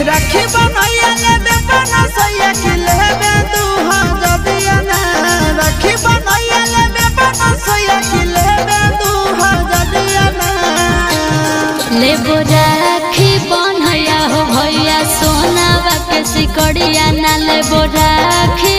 राखी बनैया लेबे बना सैया कि लेबे तू जदिया ना राखी बनैया लेबे बना सैया कि लेबे तू जदिया ना लेबो राखी बनैया हो भैया सोनावा के सिकड़िया ना लेबो राखी